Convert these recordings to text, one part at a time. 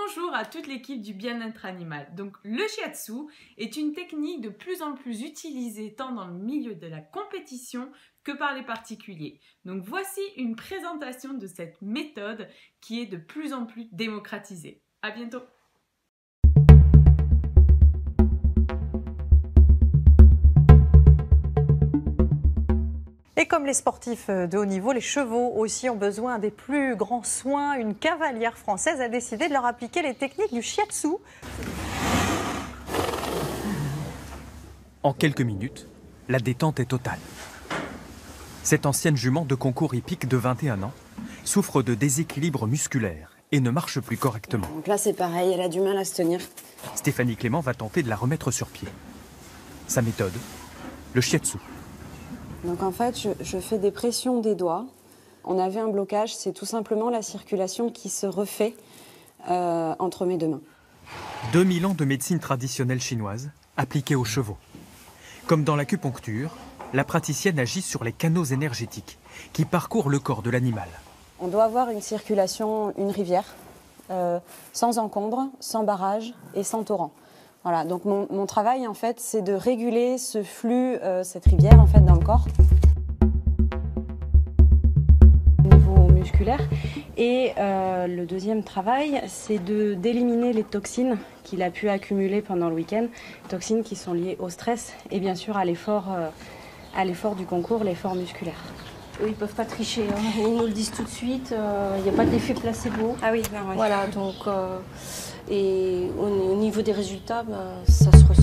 Bonjour à toute l'équipe du bien-être animal. Donc le shiatsu est une technique de plus en plus utilisée tant dans le milieu de la compétition que par les particuliers. Donc voici une présentation de cette méthode qui est de plus en plus démocratisée. À bientôt. Et comme les sportifs de haut niveau, les chevaux aussi ont besoin des plus grands soins. Une cavalière française a décidé de leur appliquer les techniques du shiatsu. En quelques minutes, la détente est totale. Cette ancienne jument de concours hippique de 21 ans souffre de déséquilibre musculaire et ne marche plus correctement. Donc là, c'est pareil, elle a du mal à se tenir. Stéphanie Clément va tenter de la remettre sur pied. Sa méthode, le shiatsu. Donc en fait, je fais des pressions des doigts. On avait un blocage, c'est tout simplement la circulation qui se refait entre mes deux mains. 2000 ans de médecine traditionnelle chinoise appliquée aux chevaux. Comme dans l'acupuncture, la praticienne agit sur les canaux énergétiques qui parcourent le corps de l'animal. On doit avoir une circulation, une rivière, sans encombre, sans barrage et sans torrent. Voilà, donc mon travail en fait, c'est de réguler ce flux, cette rivière en fait dans le corps. Au niveau musculaire. Et le deuxième travail, c'est d'éliminer les toxines qu'il a pu accumuler pendant le week-end, toxines qui sont liées au stress et bien sûr à l'effort du concours, l'effort musculaire. Eux, ils ne peuvent pas tricher, hein. Ils nous le disent tout de suite, il n'y a pas d'effet placebo. Ah oui, non, ouais. Voilà, donc, et au niveau des résultats, ça se ressent.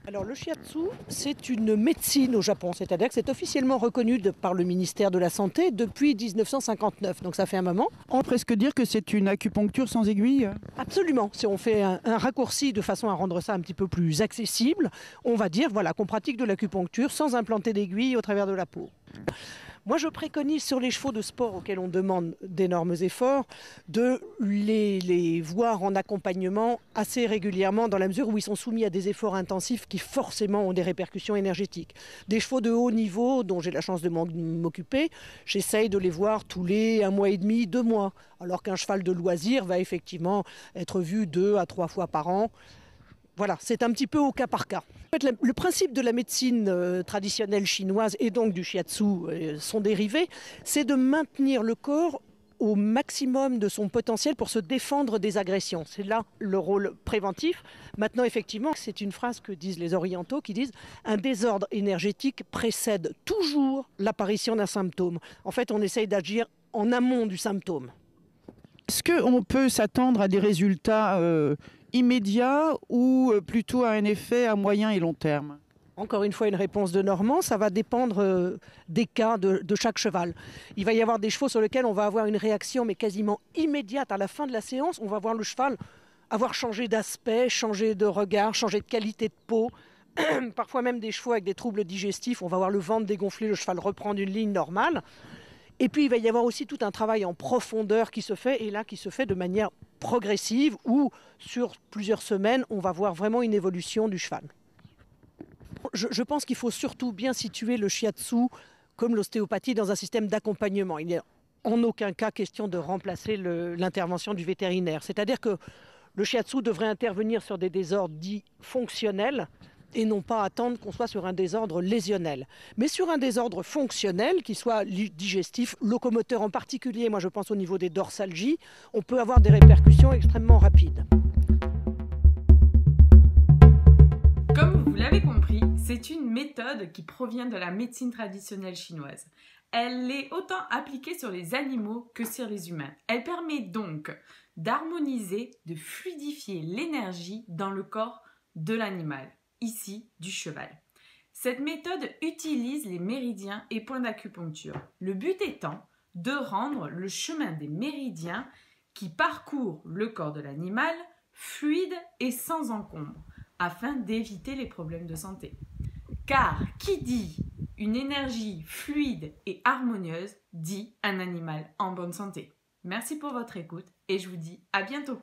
Alors le shiatsu, c'est une médecine au Japon, c'est-à-dire que c'est officiellement reconnu par le ministère de la Santé depuis 1959, donc ça fait un moment. On peut presque dire que c'est une acupuncture sans aiguille. Absolument, si on fait un raccourci de façon à rendre ça un petit peu plus accessible, on va dire voilà, qu'on pratique de l'acupuncture sans implanter d'aiguille au travers de la peau. Moi, je préconise sur les chevaux de sport auxquels on demande d'énormes efforts de les voir en accompagnement assez régulièrement dans la mesure où ils sont soumis à des efforts intensifs qui forcément ont des répercussions énergétiques. Des chevaux de haut niveau dont j'ai la chance de m'occuper, j'essaye de les voir tous les 1 mois et demi, 2 mois, alors qu'un cheval de loisir va effectivement être vu 2 à 3 fois par an. Voilà, c'est un petit peu au cas par cas. En fait, le principe de la médecine traditionnelle chinoise et donc du shiatsu, son dérivé, c'est de maintenir le corps au maximum de son potentiel pour se défendre des agressions. C'est là le rôle préventif. Maintenant, effectivement, c'est une phrase que disent les orientaux qui disent « un désordre énergétique précède toujours l'apparition d'un symptôme ». En fait, on essaye d'agir en amont du symptôme. Est-ce qu'on peut s'attendre à des résultats immédiats ou plutôt à un effet à moyen et long terme? Encore une fois, une réponse de Normand, ça va dépendre des cas de chaque cheval. Il va y avoir des chevaux sur lesquels on va avoir une réaction mais quasiment immédiate à la fin de la séance. On va voir le cheval avoir changé d'aspect, changé de regard, changé de qualité de peau. Parfois même des chevaux avec des troubles digestifs, on va voir le ventre dégonfler, le cheval reprendre une ligne normale. Et puis il va y avoir aussi tout un travail en profondeur qui se fait, et là qui se fait de manière progressive, où sur plusieurs semaines, on va voir vraiment une évolution du cheval. Je pense qu'il faut surtout bien situer le shiatsu comme l'ostéopathie dans un système d'accompagnement. Il n'est en aucun cas question de remplacer l'intervention du vétérinaire. C'est-à-dire que le shiatsu devrait intervenir sur des désordres dits fonctionnels, et non pas attendre qu'on soit sur un désordre lésionnel. Mais sur un désordre fonctionnel, qui soit digestif, locomoteur en particulier, moi je pense au niveau des dorsalgies, on peut avoir des répercussions extrêmement rapides. Comme vous l'avez compris, c'est une méthode qui provient de la médecine traditionnelle chinoise. Elle est autant appliquée sur les animaux que sur les humains. Elle permet donc d'harmoniser, de fluidifier l'énergie dans le corps de l'animal. Ici du cheval. Cette méthode utilise les méridiens et points d'acupuncture. Le but étant de rendre le chemin des méridiens qui parcourent le corps de l'animal fluide et sans encombre, afin d'éviter les problèmes de santé. Car qui dit une énergie fluide et harmonieuse dit un animal en bonne santé. Merci pour votre écoute et je vous dis à bientôt.